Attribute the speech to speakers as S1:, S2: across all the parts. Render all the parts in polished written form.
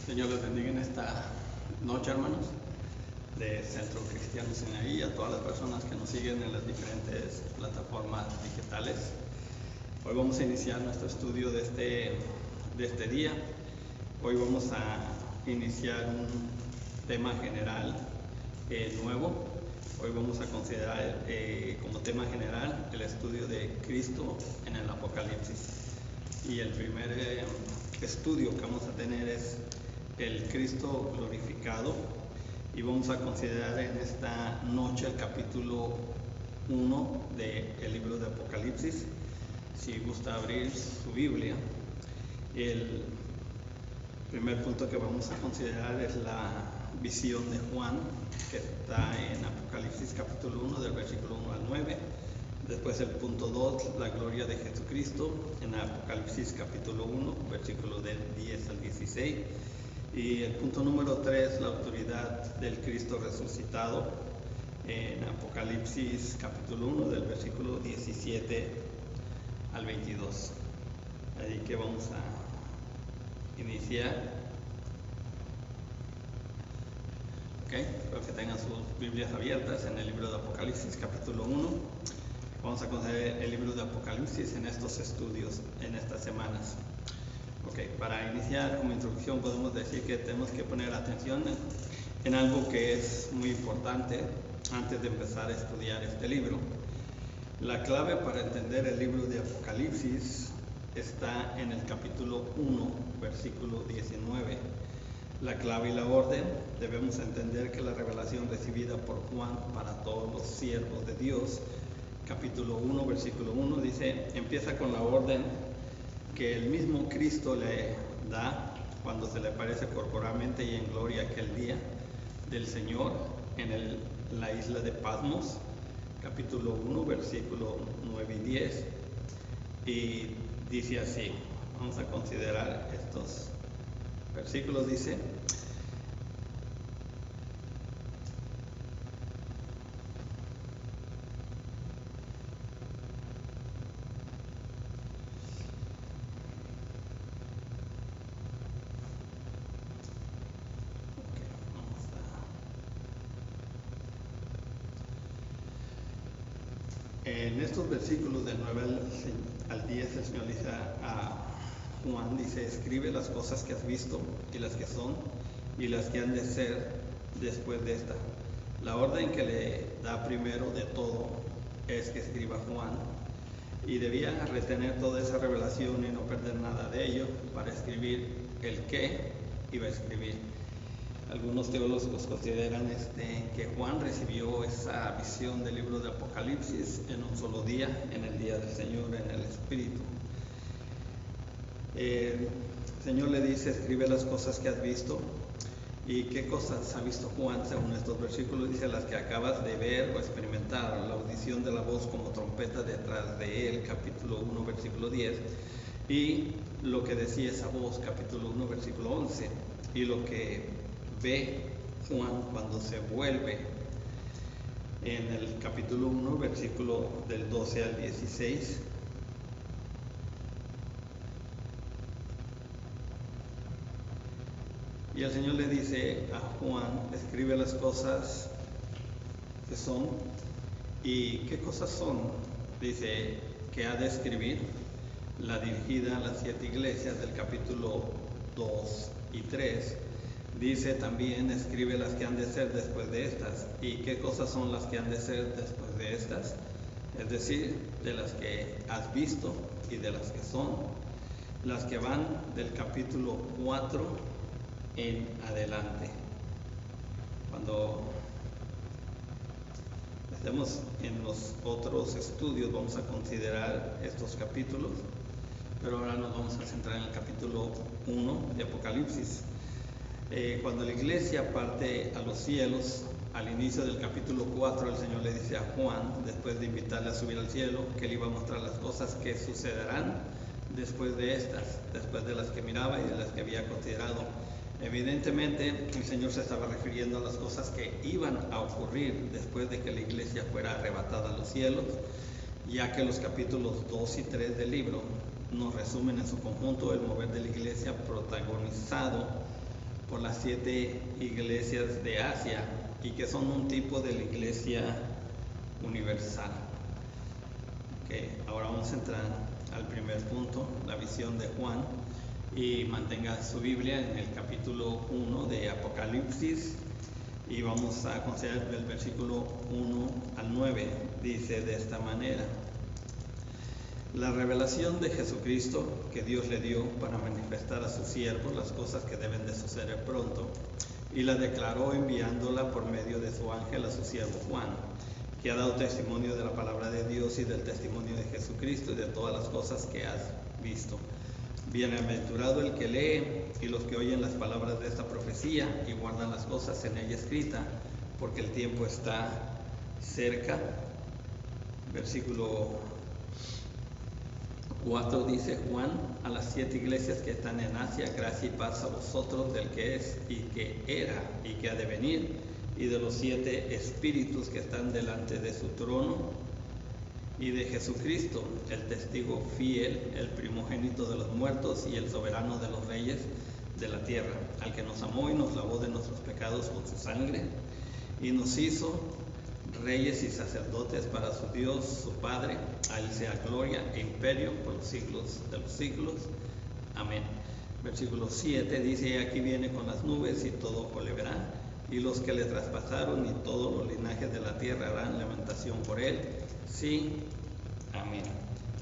S1: Señor les bendiga en esta noche, hermanos, de Centro Cristiano Sinaí, y a todas las personas que nos siguen en las diferentes plataformas digitales. Hoy vamos a iniciar nuestro estudio de este día. Hoy vamos a iniciar un tema general nuevo. Hoy vamos a considerar como tema general el estudio de Cristo en el Apocalipsis. Y el primer estudio que vamos a tener es el Cristo glorificado, y vamos a considerar en esta noche el capítulo 1 del libro de Apocalipsis. Si gusta abrir su Biblia, el primer punto que vamos a considerar es la visión de Juan, que está en Apocalipsis capítulo 1 del versículo 1 al 9. Después el punto 2, la gloria de Jesucristo, en Apocalipsis capítulo 1, versículo del 10 al 16. Y el punto número 3, la autoridad del Cristo resucitado, en Apocalipsis capítulo 1 del versículo 17 al 22. Así que vamos a iniciar. Espero que tengan sus Biblias abiertas en el libro de Apocalipsis capítulo 1. Vamos a conocer el libro de Apocalipsis en estos estudios, en estas semanas. Para iniciar como introducción podemos decir que tenemos que poner atención en algo que es muy importante antes de empezar a estudiar este libro. La clave para entender el libro de Apocalipsis está en el capítulo 1, versículo 19. La clave y la orden: debemos entender que la revelación recibida por Juan para todos los siervos de Dios, capítulo 1, versículo 1, dice, empieza con la orden que el mismo Cristo le da cuando se le aparece corporalmente y en gloria aquel día del Señor en la isla de Patmos, capítulo 1, versículo 9 y 10. Y dice así, vamos a considerar estos versículos. Dice: en estos versículos del 9 al 10, el Señor dice a Juan, dice, escribe las cosas que has visto y las que son y las que han de ser después de esta. La orden que le da primero de todo es que escriba Juan, y debía retener toda esa revelación y no perder nada de ello para escribir el que iba a escribir. Algunos teólogos consideran que Juan recibió esa visión del libro de Apocalipsis en un solo día, en el día del Señor, en el Espíritu. El Señor le dice, escribe las cosas que has visto. ¿Y qué cosas ha visto Juan según estos versículos? Dice, las que acabas de ver o experimentar, la audición de la voz como trompeta detrás de él, capítulo 1, versículo 10, y lo que decía esa voz, capítulo 1, versículo 11, y lo que ve Juan cuando se vuelve en el capítulo 1, versículo del 12 al 16. Y el Señor le dice a Juan, escribe las cosas que son. ¿Y qué cosas son? Dice que ha de escribir la dirigida a las 7 iglesias del capítulo 2 y 3. Dice también, escribe las que han de ser después de estas. ¿Y qué cosas son las que han de ser después de estas? Es decir, de las que has visto y de las que son. Las que van del capítulo 4 en adelante. Cuando estemos en los otros estudios vamos a considerar estos capítulos, pero ahora nos vamos a centrar en el capítulo 1 de Apocalipsis. Cuando la iglesia parte a los cielos, al inicio del capítulo 4, el Señor le dice a Juan, después de invitarle a subir al cielo, que él iba a mostrar las cosas que sucederán después de estas, después de las que miraba y de las que había considerado. Evidentemente, el Señor se estaba refiriendo a las cosas que iban a ocurrir después de que la iglesia fuera arrebatada a los cielos, ya que los capítulos 2 y 3 del libro nos resumen en su conjunto el mover de la iglesia protagonizado por las 7 iglesias de Asia y que son un tipo de la iglesia universal. Okay, ahora vamos a entrar al primer punto, la visión de Juan, y mantenga su Biblia en el capítulo 1 de Apocalipsis y vamos a considerar el versículo 1 al 9. Dice de esta manera: la revelación de Jesucristo que Dios le dio para manifestar a sus siervos las cosas que deben de suceder pronto, y la declaró enviándola por medio de su ángel a su siervo Juan, que ha dado testimonio de la palabra de Dios y del testimonio de Jesucristo y de todas las cosas que has visto. Bienaventurado el que lee y los que oyen las palabras de esta profecía y guardan las cosas en ella escritas, porque el tiempo está cerca. Versículo 4 dice: Juan, a las 7 iglesias que están en Asia, gracia y paz a vosotros del que es y que era y que ha de venir, y de los 7 espíritus que están delante de su trono, y de Jesucristo, el testigo fiel, el primogénito de los muertos y el soberano de los reyes de la tierra, al que nos amó y nos lavó de nuestros pecados con su sangre, y nos hizo reyes y sacerdotes para su Dios, su Padre. A él sea gloria e imperio por los siglos de los siglos. Amén. Versículo 7 dice: aquí viene con las nubes y todo ojo le verá, y los que le traspasaron y todos los linajes de la tierra harán lamentación por él. Sí, amén.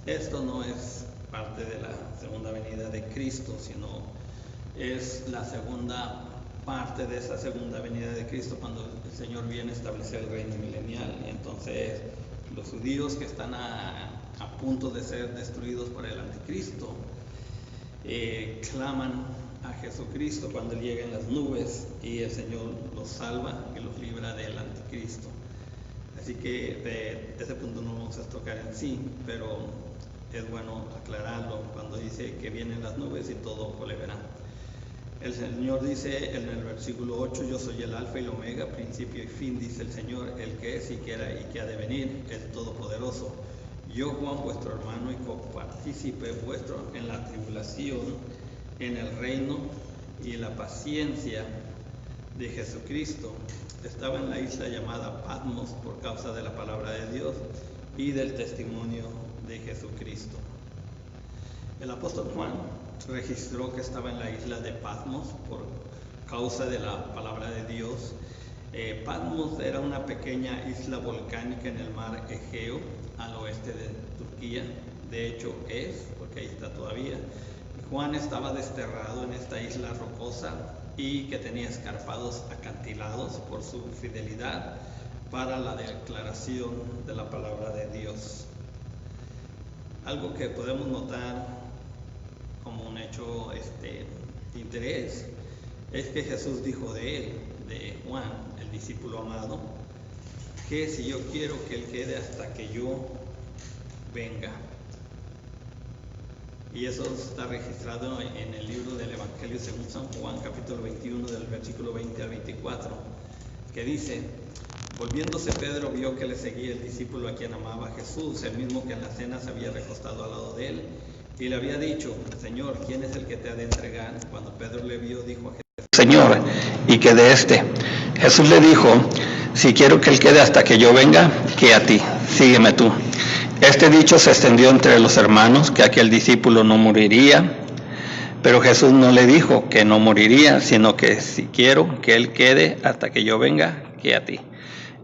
S1: Esto no es parte de la segunda venida de Cristo, sino es la segunda parte de esa segunda venida de Cristo, cuando el Señor viene a establecer el reino milenial. Y entonces los judíos que están a punto de ser destruidos por el anticristo claman a Jesucristo cuando Él llega en las nubes, y el Señor los salva y los libra del anticristo. Así que de ese punto no vamos a tocar en sí, pero es bueno aclararlo cuando dice que vienen las nubes y todo ojo le verá. El Señor dice en el versículo 8: yo soy el alfa y el omega, principio y fin, dice el Señor, el que es y que era y que ha de venir, el todopoderoso. Yo, Juan, vuestro hermano y copartícipe vuestro en la tribulación, en el reino y la paciencia de Jesucristo, estaba en la isla llamada Patmos por causa de la palabra de Dios y del testimonio de Jesucristo. El apóstol Juan registró que estaba en la isla de Patmos por causa de la palabra de Dios. Patmos era una pequeña isla volcánica en el mar Egeo, al oeste de Turquía. De hecho es, porque ahí está todavía. Juan estaba desterrado en esta isla rocosa y que tenía escarpados acantilados por su fidelidad para la declaración de la palabra de Dios. Algo que podemos notar como un hecho de interés es que Jesús dijo de él, de Juan, el discípulo amado, que si yo quiero que él quede hasta que yo venga. Y eso está registrado en el libro del Evangelio según San Juan, capítulo 21, del versículo 20 al 24, que dice: volviéndose Pedro vio que le seguía el discípulo a quien amaba Jesús, el mismo que en la cena se había recostado al lado de él, y le había dicho: Señor, ¿quién es el que te ha de entregar? Cuando Pedro le vio, dijo a Jesús: Señor, ¿y qué de este? Jesús le dijo: si quiero que él quede hasta que yo venga, que a ti, sígueme tú. Este dicho se extendió entre los hermanos, que aquel discípulo no moriría, pero Jesús no le dijo que no moriría, sino que si quiero que él quede hasta que yo venga, que a ti.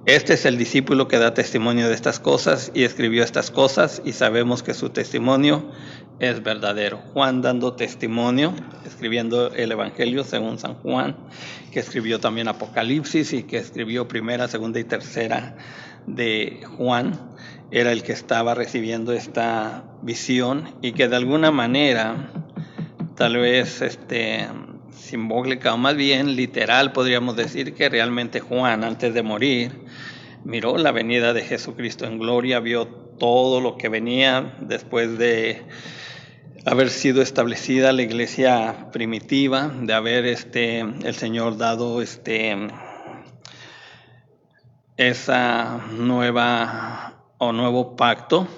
S1: Este es el discípulo que da testimonio de estas cosas y escribió estas cosas, y sabemos que su testimonio es verdadero. Juan dando testimonio, escribiendo el Evangelio según San Juan, que escribió también Apocalipsis y que escribió primera, segunda y tercera de Juan, era el que estaba recibiendo esta visión y que de alguna manera, tal vez simbólica o más bien literal, podríamos decir que realmente Juan, antes de morir, miró la venida de Jesucristo en gloria, vio todo lo que venía después de haber sido establecida la iglesia primitiva, de haber el Señor dado esa nueva o nuevo pacto.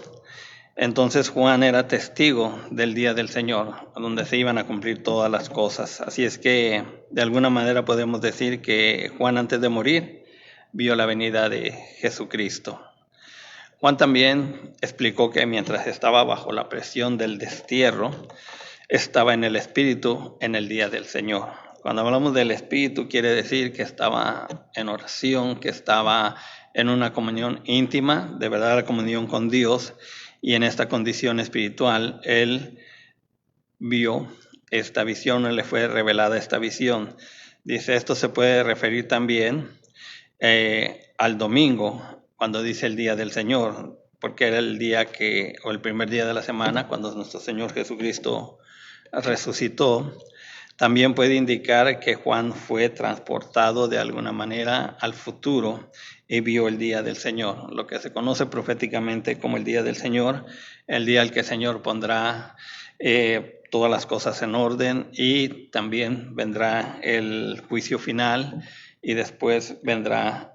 S1: Entonces Juan era testigo del día del Señor, donde se iban a cumplir todas las cosas. Así es que de alguna manera podemos decir que Juan, antes de morir, vio la venida de Jesucristo. Juan también explicó que mientras estaba bajo la presión del destierro, estaba en el Espíritu en el día del Señor. Cuando hablamos del Espíritu, quiere decir que estaba en oración, que estaba en una comunión íntima, de verdadera comunión con Dios, y en esta condición espiritual, él vio esta visión, le fue revelada esta visión. Dice, esto se puede referir también al domingo, cuando dice el día del Señor, porque era el día o el primer día de la semana, cuando nuestro Señor Jesucristo resucitó. También puede indicar que Juan fue transportado de alguna manera al futuro y vio el día del Señor, lo que se conoce proféticamente como el día del Señor, el día al que el Señor pondrá todas las cosas en orden, y también vendrá el juicio final y después vendrá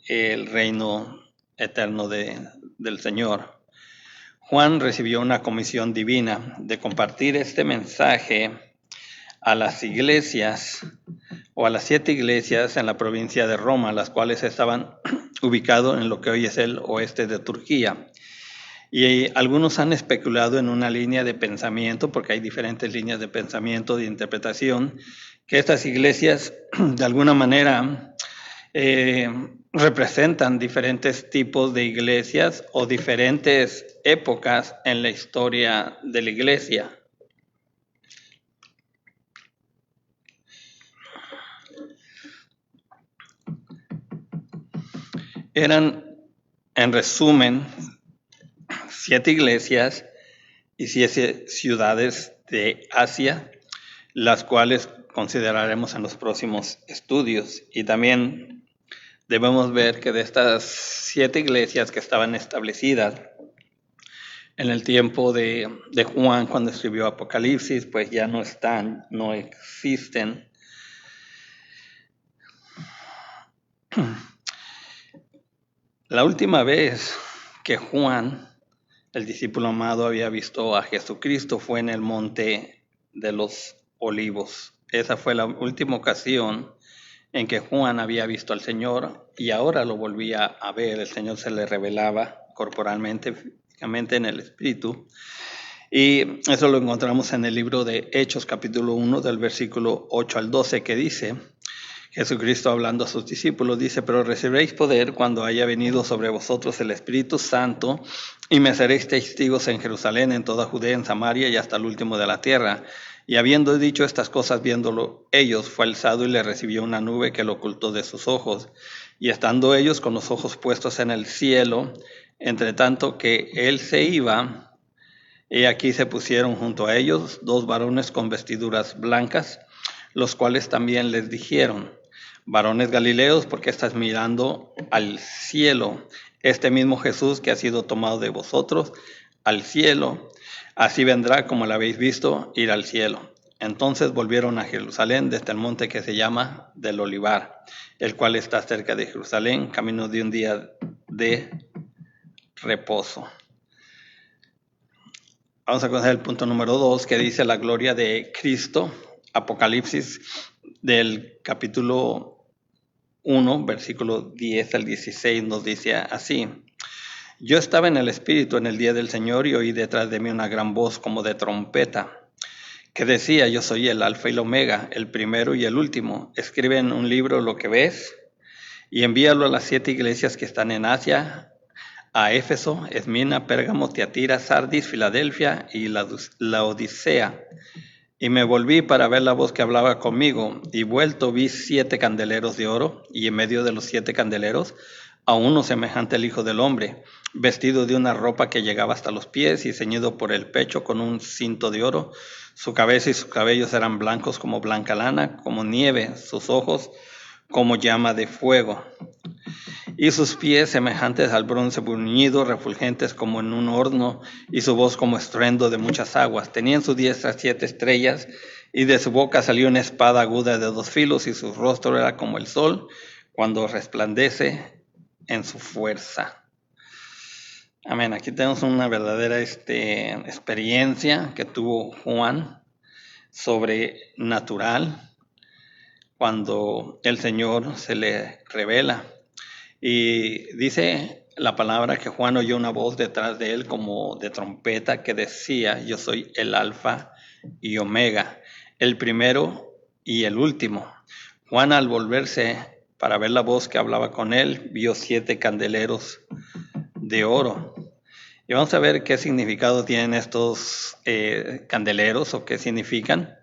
S1: el reino eterno del Señor. Juan recibió una comisión divina de compartir este mensaje a las iglesias, o a las 7 iglesias en la provincia de Roma, las cuales estaban ubicadas en lo que hoy es el oeste de Turquía. Y algunos han especulado en una línea de pensamiento, porque hay diferentes líneas de pensamiento, de interpretación, que estas iglesias de alguna manera representan diferentes tipos de iglesias o diferentes épocas en la historia de la iglesia. Eran, en resumen, 7 iglesias y 7 ciudades de Asia, las cuales consideraremos en los próximos estudios. Y también debemos ver que de estas 7 iglesias que estaban establecidas en el tiempo de Juan, cuando escribió Apocalipsis, pues ya no están, no existen. La última vez que Juan, el discípulo amado, había visto a Jesucristo fue en el Monte de los Olivos. Esa fue la última ocasión en que Juan había visto al Señor, y ahora lo volvía a ver. El Señor se le revelaba corporalmente, físicamente, en el Espíritu. Y eso lo encontramos en el libro de Hechos, capítulo 1, del versículo 8 al 12, que dice, Jesucristo hablando a sus discípulos, dice, pero recibiréis poder cuando haya venido sobre vosotros el Espíritu Santo, y me seréis testigos en Jerusalén, en toda Judea, en Samaria y hasta el último de la tierra. Y habiendo dicho estas cosas, viéndolo ellos, fue alzado y le recibió una nube que lo ocultó de sus ojos. Y estando ellos con los ojos puestos en el cielo, entre tanto que él se iba, y aquí se pusieron junto a ellos 2 varones con vestiduras blancas, los cuales también les dijeron, varones galileos, ¿por qué estás mirando al cielo? Este mismo Jesús que ha sido tomado de vosotros al cielo, así vendrá como lo habéis visto ir al cielo. Entonces volvieron a Jerusalén desde el monte que se llama del Olivar, el cual está cerca de Jerusalén, camino de un día de reposo. Vamos a conocer el punto número 2, que dice la gloria de Cristo. Apocalipsis del capítulo 1, versículo 10 al 16 nos dice así. Yo estaba en el Espíritu en el día del Señor y oí detrás de mí una gran voz como de trompeta, que decía, yo soy el Alfa y el Omega, el primero y el último. Escribe en un libro lo que ves y envíalo a las 7 iglesias que están en Asia, a Éfeso, Esmirna, Pérgamo, Tiatira, Sardis, Filadelfia y la Odisea. Y me volví para ver la voz que hablaba conmigo, y vuelto vi 7 candeleros de oro, y en medio de los 7 candeleros, a uno semejante al Hijo del Hombre, vestido de una ropa que llegaba hasta los pies y ceñido por el pecho con un cinto de oro. Su cabeza y sus cabellos eran blancos como blanca lana, como nieve, sus ojos como llama de fuego, y sus pies semejantes al bronce bruñido, refulgentes como en un horno, y su voz como estruendo de muchas aguas. Tenía en su diestra 7 estrellas, y de su boca salió una espada aguda de 2 filos, y su rostro era como el sol cuando resplandece en su fuerza. Amén. Aquí tenemos una verdadera experiencia que tuvo Juan sobrenatural cuando el Señor se le revela. Y dice la palabra que Juan oyó una voz detrás de él como de trompeta que decía: yo soy el Alfa y Omega, el primero y el último. Juan, al volverse para ver la voz que hablaba con él, vio 7 candeleros de oro. Y vamos a ver qué significado tienen estos candeleros o qué significan.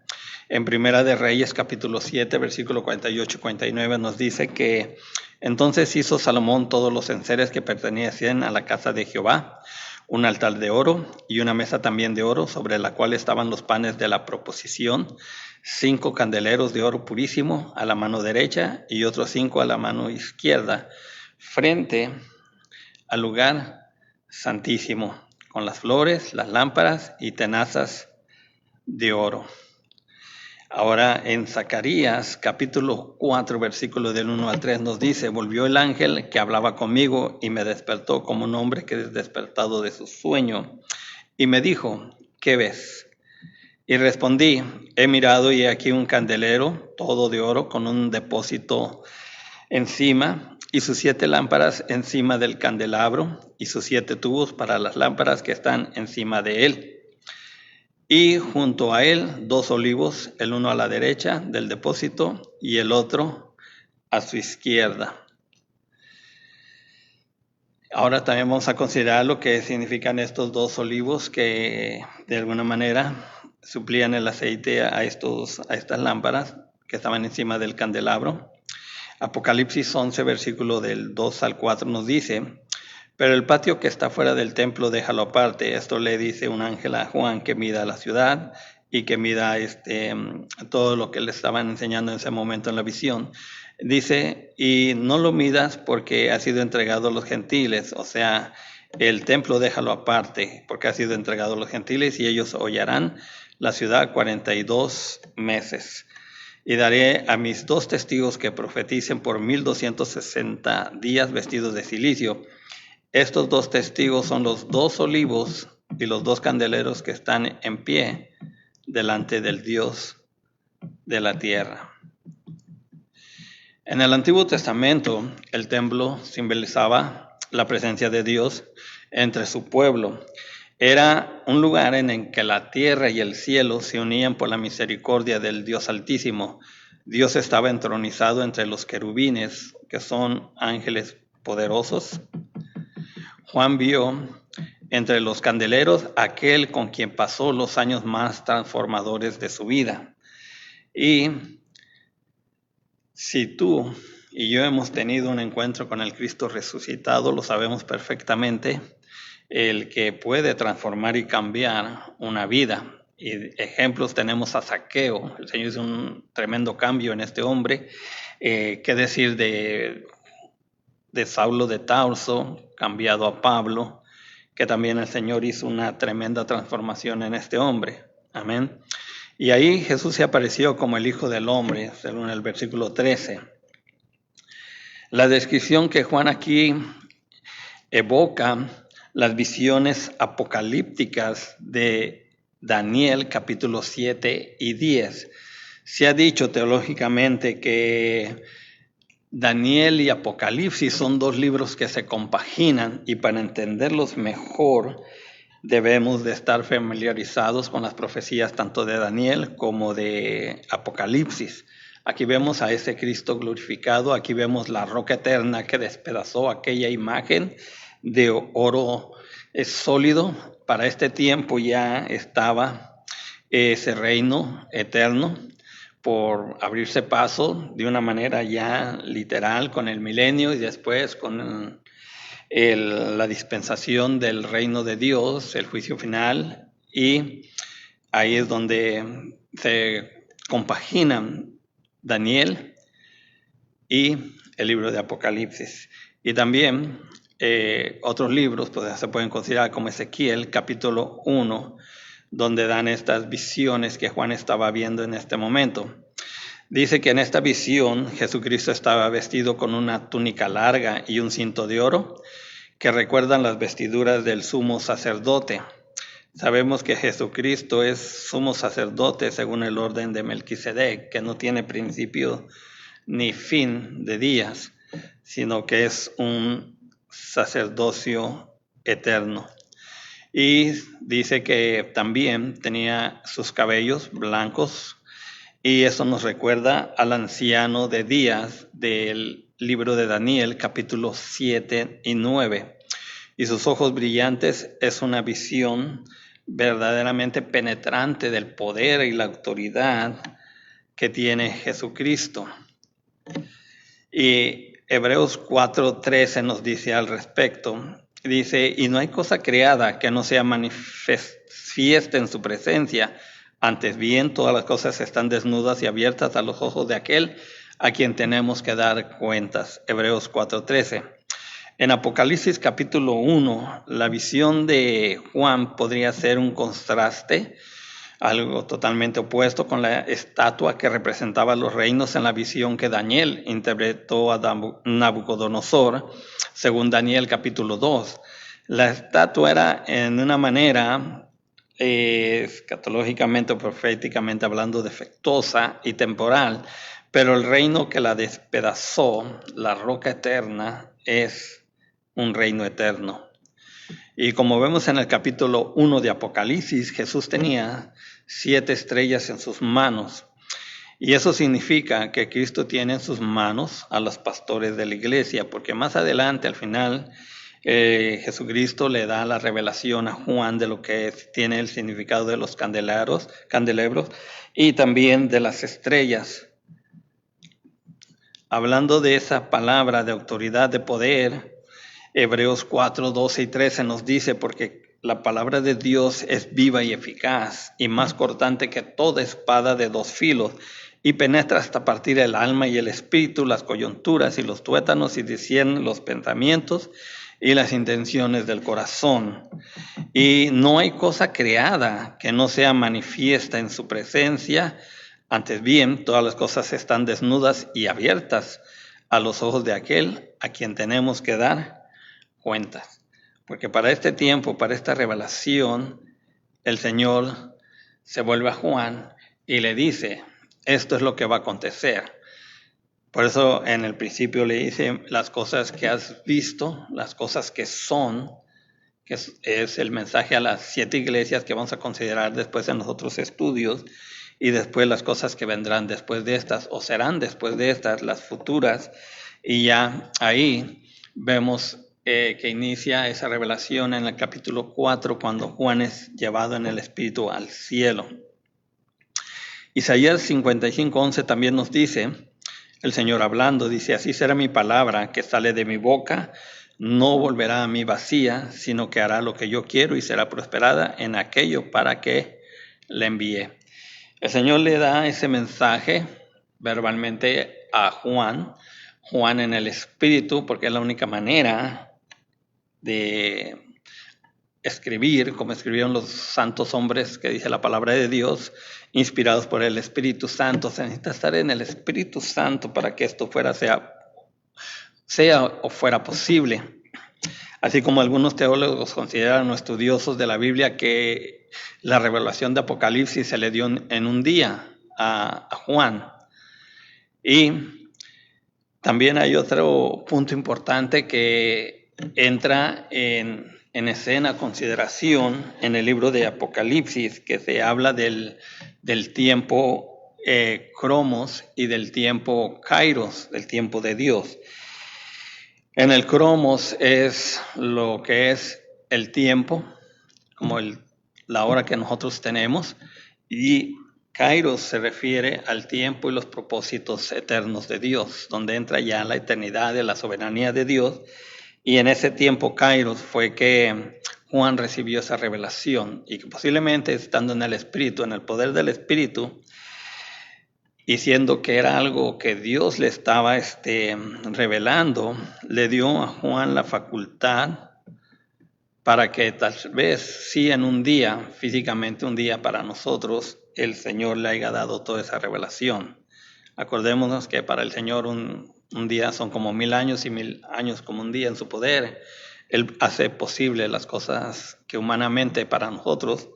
S1: En Primera de Reyes, capítulo 7, versículo 48-49, nos dice que entonces hizo Salomón todos los enseres que pertenecían a la casa de Jehová, un altar de oro y una mesa también de oro, sobre la cual estaban los panes de la proposición, 5 candeleros de oro purísimo a la mano derecha y otros 5 a la mano izquierda, frente al lugar santísimo, con las flores, las lámparas y tenazas de oro. Ahora en Zacarías capítulo 4 versículo del 1 al 3 nos dice: volvió el ángel que hablaba conmigo y me despertó como un hombre que es despertado de su sueño y me dijo: ¿qué ves? Y respondí: he mirado y he aquí un candelero todo de oro con un depósito encima y sus 7 lámparas encima del candelabro y sus 7 tubos para las lámparas que están encima de él. Y junto a él 2 olivos, el uno a la derecha del depósito y el otro a su izquierda. Ahora también vamos a considerar lo que significan estos 2 olivos que de alguna manera suplían el aceite a estas lámparas que estaban encima del candelabro. Apocalipsis 11, versículo del 2 al 4 nos dice: pero el patio que está fuera del templo déjalo aparte. Esto le dice un ángel a Juan que mida la ciudad y que mida todo lo que le estaban enseñando en ese momento en la visión. Dice: y no lo midas porque ha sido entregado a los gentiles. O sea, el templo déjalo aparte porque ha sido entregado a los gentiles y ellos hollarán la ciudad 42 meses. Y daré a mis 2 testigos que profeticen por 1260 días vestidos de cilicio. Estos 2 testigos son los 2 olivos y los 2 candeleros que están en pie delante del Dios de la tierra. En el Antiguo Testamento, el templo simbolizaba la presencia de Dios entre su pueblo. Era un lugar en el que la tierra y el cielo se unían por la misericordia del Dios Altísimo. Dios estaba entronizado entre los querubines, que son ángeles poderosos. Juan vio entre los candeleros aquel con quien pasó los años más transformadores de su vida. Y si tú y yo hemos tenido un encuentro con el Cristo resucitado, lo sabemos perfectamente, el que puede transformar y cambiar una vida. Y ejemplos tenemos a Zaqueo. El Señor hizo un tremendo cambio en este hombre. ¿Qué decir de Saulo de Tarso, cambiado a Pablo, que también el Señor hizo una tremenda transformación en este hombre? Amén. Y ahí Jesús se apareció como el Hijo del Hombre, según el versículo 13. La descripción que Juan aquí evoca las visiones apocalípticas de Daniel, capítulo 7 y 10. Se ha dicho teológicamente que Daniel y Apocalipsis son 2 libros que se compaginan, y para entenderlos mejor debemos de estar familiarizados con las profecías tanto de Daniel como de Apocalipsis. Aquí vemos a ese Cristo glorificado, aquí vemos la roca eterna que despedazó aquella imagen de oro sólido. Para este tiempo ya estaba ese reino eterno por abrirse paso de una manera ya literal con el milenio y después con la dispensación del reino de Dios, el juicio final, y ahí es donde se compaginan Daniel y el libro de Apocalipsis. Y también otros libros pues, se pueden considerar como Ezequiel, capítulo 1, donde dan estas visiones que Juan estaba viendo en este momento. Dice que en esta visión Jesucristo estaba vestido con una túnica larga y un cinto de oro, que recuerdan las vestiduras del sumo sacerdote. Sabemos que Jesucristo es sumo sacerdote según el orden de Melquisedec, que no tiene principio ni fin de días, sino que es un sacerdocio eterno. Y dice que también tenía sus cabellos blancos, y eso nos recuerda al anciano de días del libro de Daniel, capítulos 7 y 9. Y sus ojos brillantes es una visión verdaderamente penetrante del poder y la autoridad que tiene Jesucristo. Y Hebreos 4:13 nos dice al respecto, dice, y no hay cosa creada que no sea manifiesta en su presencia, antes bien todas las cosas están desnudas y abiertas a los ojos de aquel a quien tenemos que dar cuentas. Hebreos 4:13. En Apocalipsis capítulo 1, la visión de Juan podría ser un contraste, algo totalmente opuesto con la estatua que representaba los reinos en la visión que Daniel interpretó a Nabucodonosor, según Daniel capítulo 2. La estatua era en una manera, escatológicamente o proféticamente hablando, defectuosa y temporal, pero el reino que la despedazó, la roca eterna, es un reino eterno. Y como vemos en el capítulo 1 de Apocalipsis, Jesús tenía 7 estrellas en sus manos. Y eso significa que Cristo tiene en sus manos a los pastores de la iglesia, porque más adelante, al final, Jesucristo le da la revelación a Juan de lo que tiene el significado de los candelabros y también de las estrellas. Hablando de esa palabra de autoridad, de poder, Hebreos 4, 12 y 13 nos dice, porque la palabra de Dios es viva y eficaz y más cortante que toda espada de 2 filos y penetra hasta partir el alma y el espíritu, las coyunturas y los tuétanos y discierne los pensamientos y las intenciones del corazón. Y no hay cosa creada que no sea manifiesta en su presencia. Antes bien, todas las cosas están desnudas y abiertas a los ojos de aquel a quien tenemos que dar cuentas. Porque para este tiempo, para esta revelación, el Señor se vuelve a Juan y le dice, esto es lo que va a acontecer. Por eso en el principio le dice las cosas que has visto, las cosas que son, que es el mensaje a las 7 iglesias que vamos a considerar después en los otros estudios, y después las cosas que vendrán después de estas, o serán después de estas, las futuras, y ya ahí vemos que inicia esa revelación en el capítulo 4, cuando Juan es llevado en el Espíritu al cielo. Isaías 55:11 también nos dice, el Señor hablando, dice, así será mi palabra que sale de mi boca, no volverá a mí vacía, sino que hará lo que yo quiero y será prosperada en aquello para que le envíe. El Señor le da ese mensaje verbalmente a Juan en el Espíritu, porque es la única manera de escribir, como escribieron los santos hombres que dice la palabra de Dios, inspirados por el Espíritu Santo. Se necesita estar en el Espíritu Santo para que esto sea o fuera posible. Así como algunos teólogos consideran o estudiosos de la Biblia que la revelación de Apocalipsis se le dio en un día a Juan. Y también hay otro punto importante que entra en escena, consideración en el libro de Apocalipsis, que se habla del tiempo cromos y del tiempo kairos, del tiempo de Dios. En el cromos es lo que es el tiempo, como la hora que nosotros tenemos, y kairos se refiere al tiempo y los propósitos eternos de Dios, donde entra ya la eternidad de la soberanía de Dios. Y en ese tiempo kairos fue que Juan recibió esa revelación, y que posiblemente estando en el Espíritu, en el poder del Espíritu, y siendo que era algo que Dios le estaba revelando, le dio a Juan la facultad para que tal vez sí en un día, físicamente un día para nosotros, el Señor le haya dado toda esa revelación. Acordémonos que para el Señor un día son como 1000 años y 1000 años como un día en su poder.
S2: Él hace posible las cosas que humanamente para nosotros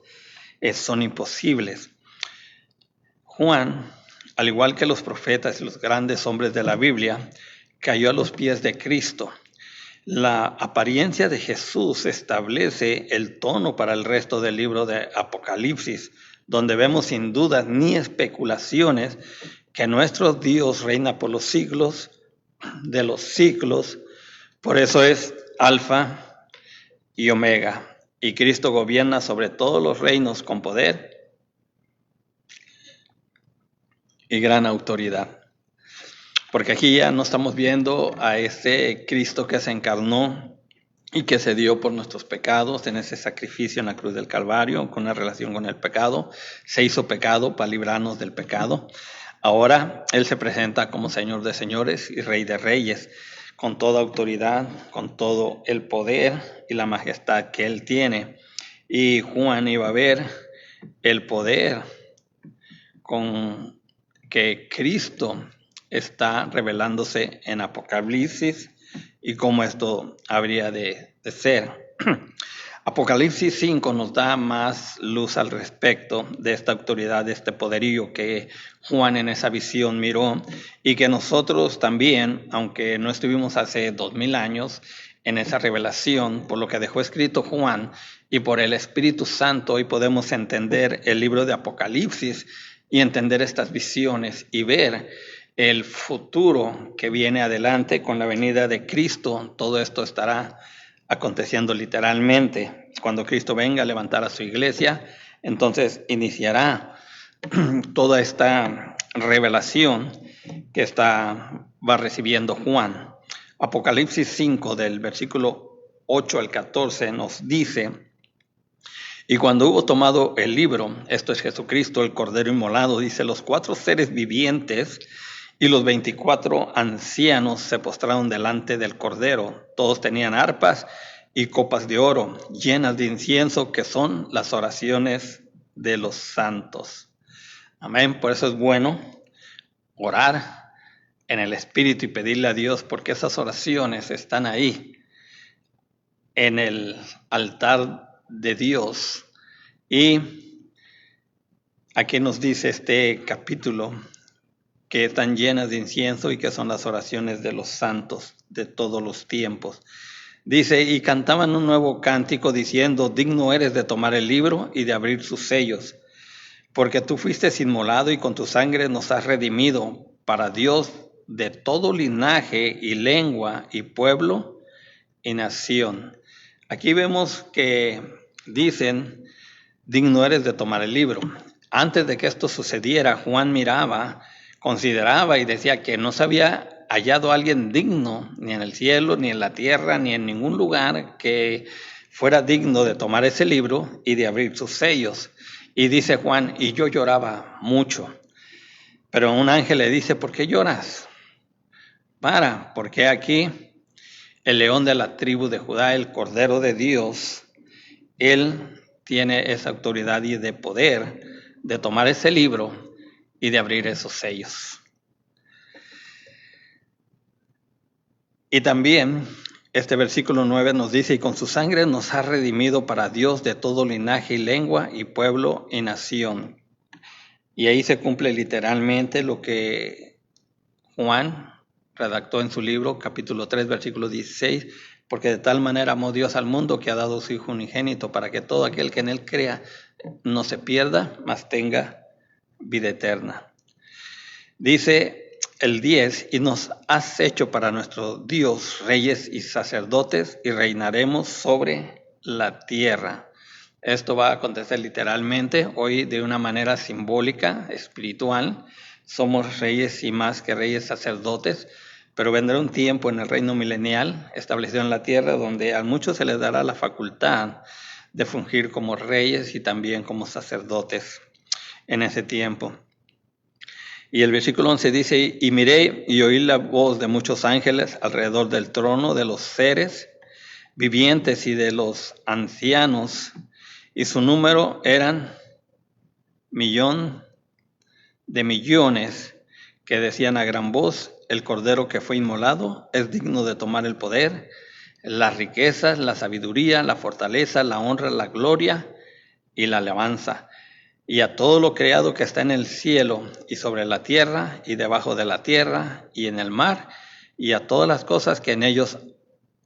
S2: son imposibles. Juan, al igual que los profetas y los grandes hombres de la Biblia, cayó a los pies de Cristo. La apariencia de Jesús establece el tono para el resto del libro de Apocalipsis, donde vemos sin duda ni especulaciones que nuestro Dios reina por los siglos de los siglos. Por eso es Alfa y Omega, y Cristo gobierna sobre todos los reinos con poder y gran autoridad. Porque aquí ya no estamos viendo a ese Cristo que se encarnó y que se dio por nuestros pecados en ese sacrificio en la cruz del Calvario, con una relación con el pecado. Se hizo pecado para librarnos del pecado. Ahora Él se presenta como Señor de señores y Rey de reyes, con toda autoridad, con todo el poder y la majestad que Él tiene. Y Juan iba a ver el poder con que Cristo está revelándose en Apocalipsis y cómo esto habría de ser. Apocalipsis 5 nos da más luz al respecto de esta autoridad, de este poderío que Juan en esa visión miró y que nosotros también, aunque no estuvimos hace 2000 años en esa revelación, por lo que dejó escrito Juan y por el Espíritu Santo, hoy podemos entender el libro de Apocalipsis y entender estas visiones y ver el futuro que viene adelante con la venida de Cristo. Todo esto estará aconteciendo literalmente. Cuando Cristo venga a levantar a su iglesia, entonces iniciará toda esta revelación que va recibiendo Juan. Apocalipsis 5 del versículo 8 al 14 nos dice: y cuando hubo tomado el libro, esto es Jesucristo, el Cordero inmolado, dice, los 4 seres vivientes y los 24 ancianos se postraron delante del Cordero. Todos tenían arpas y copas de oro llenas de incienso, que son las oraciones de los santos. Amén. Por eso es bueno orar en el Espíritu y pedirle a Dios, porque esas oraciones están ahí en el altar de Dios. Y aquí nos dice este capítulo que están llenas de incienso y que son las oraciones de los santos de todos los tiempos. Dice, y cantaban un nuevo cántico diciendo, digno eres de tomar el libro y de abrir sus sellos, porque tú fuiste inmolado y con tu sangre nos has redimido para Dios de todo linaje y lengua y pueblo y nación. Aquí vemos que dicen, digno eres de tomar el libro. Antes de que esto sucediera, Juan miraba, consideraba y decía que no se había hallado alguien digno, ni en el cielo, ni en la tierra, ni en ningún lugar que fuera digno de tomar ese libro y de abrir sus sellos. Y dice Juan, y yo lloraba mucho. Pero un ángel le dice, ¿por qué lloras? Porque aquí el león de la tribu de Judá, el Cordero de Dios, él tiene esa autoridad y de poder de tomar ese libro y de abrir esos sellos. Y también este versículo 9 nos dice, y con su sangre nos ha redimido para Dios de todo linaje y lengua y pueblo y nación. Y ahí se cumple literalmente lo que Juan redactó en su libro, capítulo 3, versículo 16, porque de tal manera amó Dios al mundo que ha dado su Hijo unigénito para que todo aquel que en él crea no se pierda, mas tenga vida eterna. Dice el 10, y nos has hecho para nuestro Dios reyes y sacerdotes y reinaremos sobre la tierra. Esto va a acontecer literalmente, hoy de una manera simbólica, espiritual. Somos reyes y más que reyes sacerdotes, pero vendrá un tiempo en el reino milenial establecido en la tierra donde a muchos se les dará la facultad de fungir como reyes y también como sacerdotes en ese tiempo. Y el versículo 11 dice, y miré y oí la voz de muchos ángeles alrededor del trono, de los seres vivientes y de los ancianos, y su número eran 1,000,000 de millones, que decían a gran voz, el Cordero que fue inmolado es digno de tomar el poder, las riquezas, la sabiduría, la fortaleza, la honra, la gloria y la alabanza. Y a todo lo creado que está en el cielo y sobre la tierra y debajo de la tierra y en el mar, y a todas las cosas que en ellos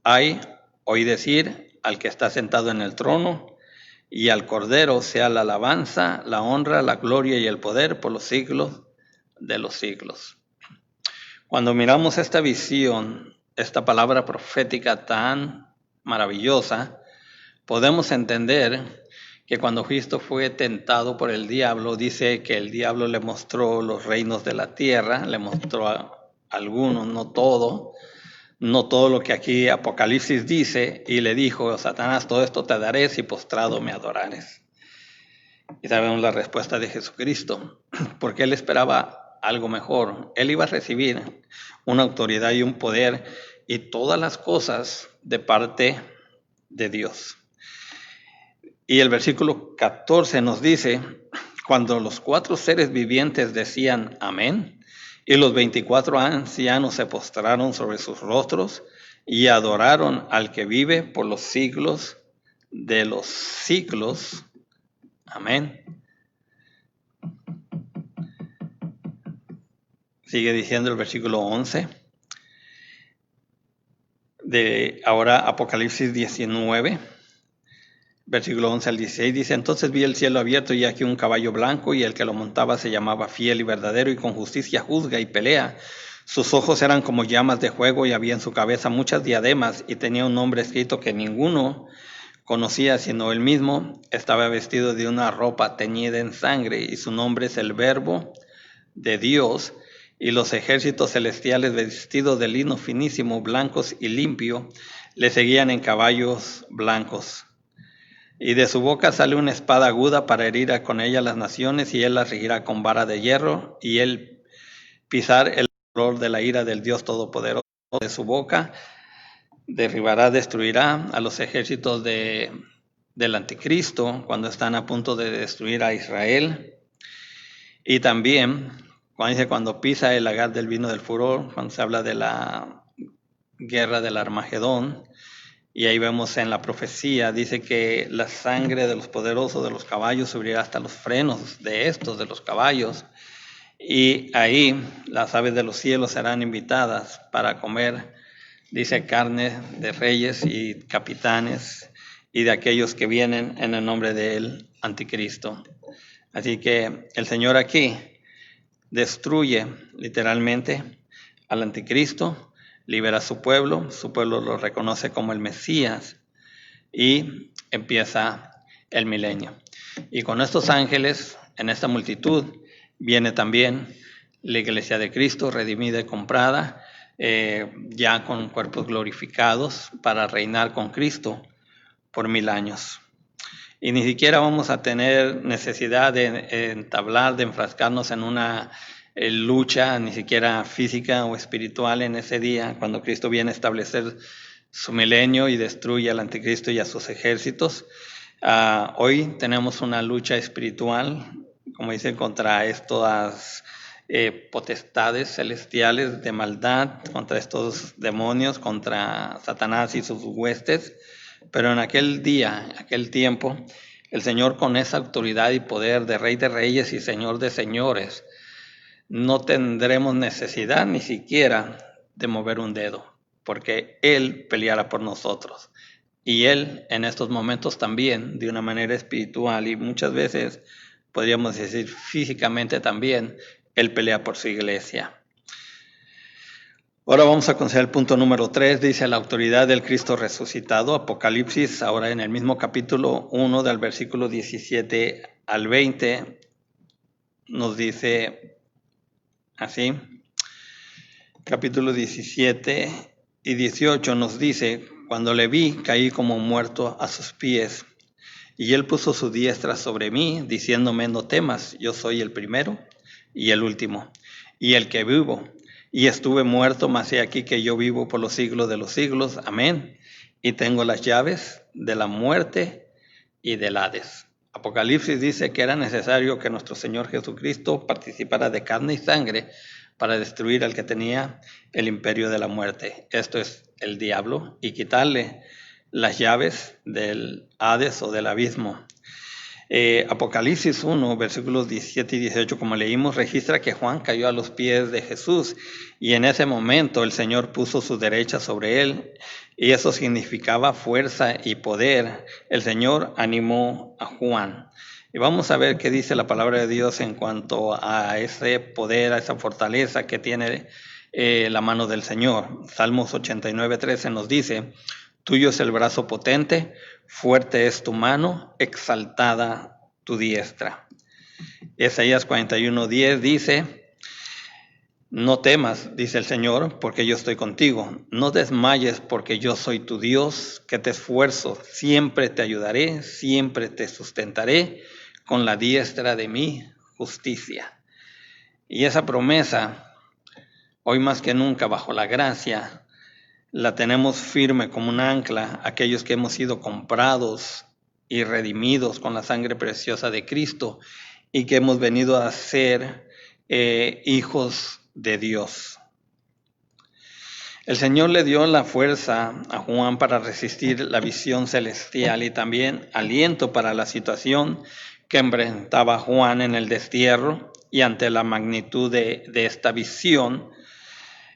S2: hay, oí decir al que está sentado en el trono y al Cordero sea la alabanza, la honra, la gloria y el poder por los siglos de los siglos. Cuando miramos esta visión, esta palabra profética tan maravillosa, podemos entender que cuando Cristo fue tentado por el diablo, dice que el diablo le mostró los reinos de la tierra, le mostró a algunos, no todo lo que aquí Apocalipsis dice, y le dijo: Satanás, todo esto te daré si postrado me adorares. Y sabemos la respuesta de Jesucristo, porque él esperaba algo mejor. Él iba a recibir una autoridad y un poder y todas las cosas de parte de Dios. Y el versículo 14 nos dice: cuando los 4 seres vivientes decían amén, y los 24 ancianos se postraron sobre sus rostros y adoraron al que vive por los siglos de los siglos. Amén. Sigue diciendo el versículo 11. De ahora Apocalipsis 19. Versículo 11 al 16 dice: entonces vi el cielo abierto y aquí un caballo blanco, y el que lo montaba se llamaba Fiel y Verdadero, y con justicia juzga y pelea. Sus ojos eran como llamas de fuego, y había en su cabeza muchas diademas, y tenía un nombre escrito que ninguno conocía sino él mismo. Estaba vestido de una ropa teñida en sangre, y su nombre es el Verbo de Dios. Y los ejércitos celestiales, vestidos de lino finísimo, blancos y limpio, le seguían en caballos blancos. Y de su boca sale una espada aguda para herir con ella las naciones, y él las regirá con vara de hierro, y él pisar el dolor de la ira del Dios Todopoderoso. De su boca derribará, destruirá a los ejércitos del anticristo cuando están a punto de destruir a Israel. Y también cuando pisa el lagar del vino del furor, cuando se habla de la guerra del Armagedón. Y ahí vemos en la profecía, dice que la sangre de los poderosos de los caballos subirá hasta los frenos de los caballos. Y ahí las aves de los cielos serán invitadas para comer, dice, carne de reyes y capitanes y de aquellos que vienen en el nombre del anticristo. Así que el Señor aquí destruye literalmente al anticristo, libera a su pueblo lo reconoce como el Mesías, y empieza el milenio. Y con estos ángeles, en esta multitud, viene también la iglesia de Cristo, redimida y comprada, ya con cuerpos glorificados, para reinar con Cristo por 1000 años. Y ni siquiera vamos a tener necesidad de entablar, de enfrascarnos en una lucha, ni siquiera física o espiritual, en ese día, cuando Cristo viene a establecer su milenio y destruye al anticristo y a sus ejércitos. Hoy tenemos una lucha espiritual, como dicen, contra estas potestades celestiales de maldad, contra estos demonios, contra Satanás y sus huestes. Pero en aquel día, aquel tiempo, el Señor, con esa autoridad y poder de Rey de Reyes y Señor de Señores, no tendremos necesidad ni siquiera de mover un dedo, porque Él peleará por nosotros. Y Él en estos momentos también, de una manera espiritual y muchas veces, podríamos decir físicamente también, Él pelea por su iglesia. Ahora vamos a considerar el punto número 3, dice la autoridad del Cristo resucitado. Apocalipsis, ahora en el mismo capítulo 1, del versículo 17 al 20, nos dice así. Capítulo 17 y 18 nos dice: cuando le vi, caí como muerto a sus pies, y él puso su diestra sobre mí, diciéndome: no temas, yo soy el primero y el último, y el que vivo. Y estuve muerto, mas he aquí que yo vivo por los siglos de los siglos. Amén. Y tengo las llaves de la muerte y del Hades. Apocalipsis dice que era necesario que nuestro Señor Jesucristo participara de carne y sangre para destruir al que tenía el imperio de la muerte. Esto es el diablo, y quitarle las llaves del Hades o del abismo. Apocalipsis 1, versículos 17 y 18, como leímos, registra que Juan cayó a los pies de Jesús y en ese momento el Señor puso su derecha sobre él y eso significaba fuerza y poder. El Señor animó a Juan. Y vamos a ver qué dice la palabra de Dios en cuanto a ese poder, a esa fortaleza que tiene la mano del Señor. Salmos 89:13 nos dice: tuyo es el brazo potente, fuerte es tu mano, exaltada tu diestra. Isaías 41:10 dice: no temas, dice el Señor, porque yo estoy contigo. No desmayes, porque yo soy tu Dios, que te esfuerzo. Siempre te ayudaré, siempre te sustentaré con la diestra de mi justicia. Y esa promesa, hoy más que nunca bajo la gracia, la tenemos firme como un ancla, aquellos que hemos sido comprados y redimidos con la sangre preciosa de Cristo y que hemos venido a ser hijos de Dios. El Señor le dio la fuerza a Juan para resistir la visión celestial y también aliento para la situación que enfrentaba Juan en el destierro y ante la magnitud de esta visión.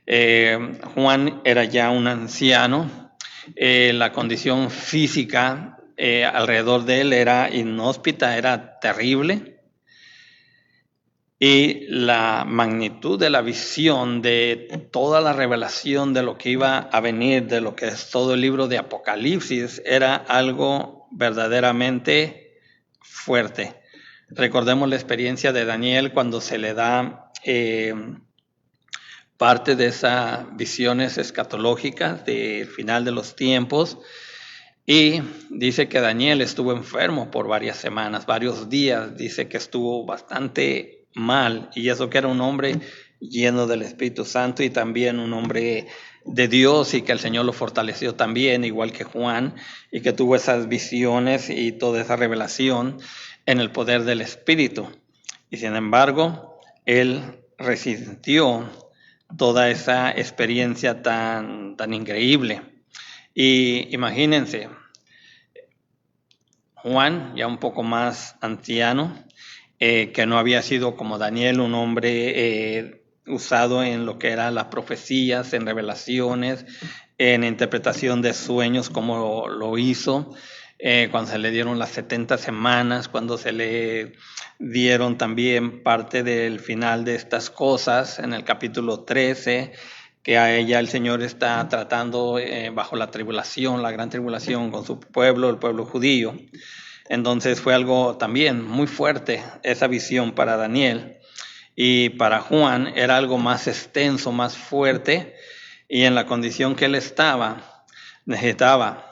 S2: Juan era ya un anciano, la condición física alrededor de él era inhóspita, era terrible, y la magnitud de la visión, de toda la revelación de lo que iba a venir, de lo que es todo el libro de Apocalipsis, era algo verdaderamente fuerte. Recordemos la experiencia de Daniel cuando se le da parte de esas visiones escatológicas del final de los tiempos, y dice que Daniel estuvo enfermo por varias semanas, varios días, dice que estuvo bastante mal, y eso que era un hombre lleno del Espíritu Santo y también un hombre de Dios, y que el Señor lo fortaleció también, igual que Juan, y que tuvo esas visiones y toda esa revelación en el poder del Espíritu. Y sin embargo, él resistió toda esa experiencia tan increíble. Y imagínense, Juan, ya un poco más anciano, que no había sido como Daniel, un hombre usado en lo que eran las profecías, en revelaciones, en interpretación de sueños, como lo hizo cuando se le dieron las 70 semanas, cuando se le dieron también parte del final de estas cosas en el capítulo 13, que a ella el Señor está tratando bajo la tribulación, la gran tribulación con su pueblo, el pueblo judío. Entonces fue algo también muy fuerte esa visión para Daniel, y para Juan era algo más extenso, más fuerte, y en la condición que él estaba, necesitaba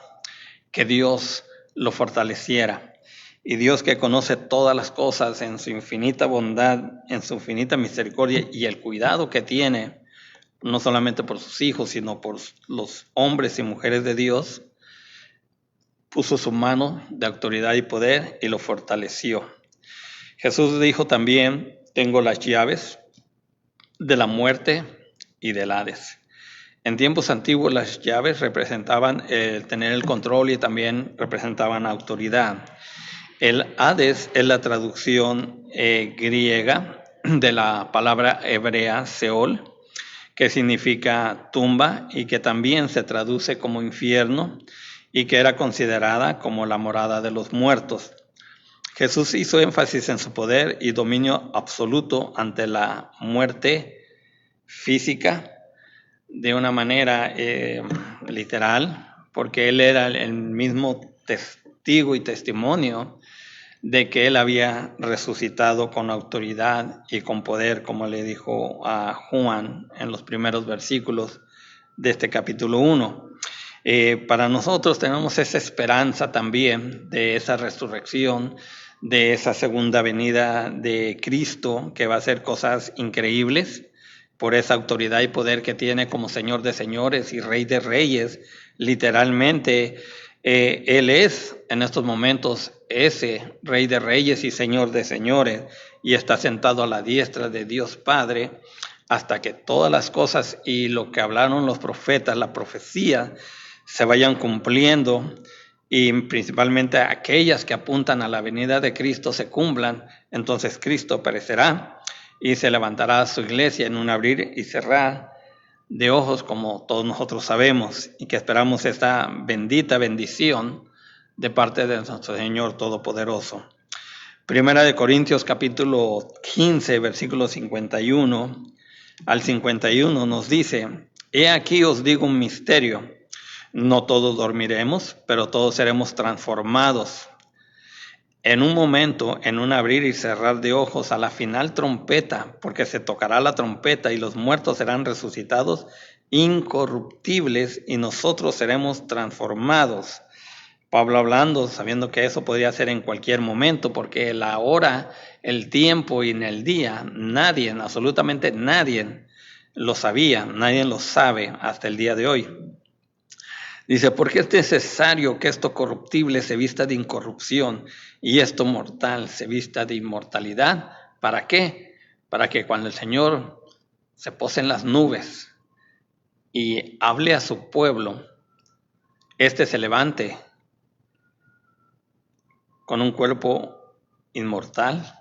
S2: que Dios lo fortaleciera. Y Dios, que conoce todas las cosas en su infinita bondad, en su infinita misericordia y el cuidado que tiene, no solamente por sus hijos, sino por los hombres y mujeres de Dios, puso su mano de autoridad y poder y lo fortaleció. Jesús dijo también: tengo las llaves de la muerte y del Hades. En tiempos antiguos las llaves representaban tener el control y también representaban autoridad. El Hades es la traducción griega de la palabra hebrea Seol, que significa tumba y que también se traduce como infierno, y que era considerada como la morada de los muertos. Jesús hizo énfasis en su poder y dominio absoluto ante la muerte física de una manera literal, porque él era el mismo testigo y testimonio de que él había resucitado con autoridad y con poder, como le dijo a Juan en los primeros versículos de este capítulo 1. Para nosotros tenemos esa esperanza también de esa resurrección, de esa segunda venida de Cristo, que va a hacer cosas increíbles por esa autoridad y poder que tiene como Señor de señores y Rey de reyes. Literalmente, Él es en estos momentos ese Rey de reyes y Señor de señores, y está sentado a la diestra de Dios Padre, hasta que todas las cosas y lo que hablaron los profetas, la profecía, se vayan cumpliendo, y principalmente aquellas que apuntan a la venida de Cristo se cumplan. Entonces Cristo perecerá y se levantará a su iglesia en un abrir y cerrar de ojos, como todos nosotros sabemos, y que esperamos esta bendita bendición de parte de nuestro Señor Todopoderoso. Primera de Corintios capítulo 15, versículo 51 al 51 nos dice: He aquí os digo un misterio, no todos dormiremos, pero todos seremos transformados. En un momento, en un abrir y cerrar de ojos, a la final trompeta, porque se tocará la trompeta y los muertos serán resucitados incorruptibles y nosotros seremos transformados. Pablo hablando, sabiendo que eso podría ser en cualquier momento, porque la hora, el tiempo y en el día, nadie, absolutamente nadie lo sabía, nadie lo sabe hasta el día de hoy. Dice, porque es necesario que esto corruptible se vista de incorrupción y esto mortal se vista de inmortalidad. ¿Para qué? Para que cuando el Señor se pose en las nubes y hable a su pueblo, éste se levante con un cuerpo inmortal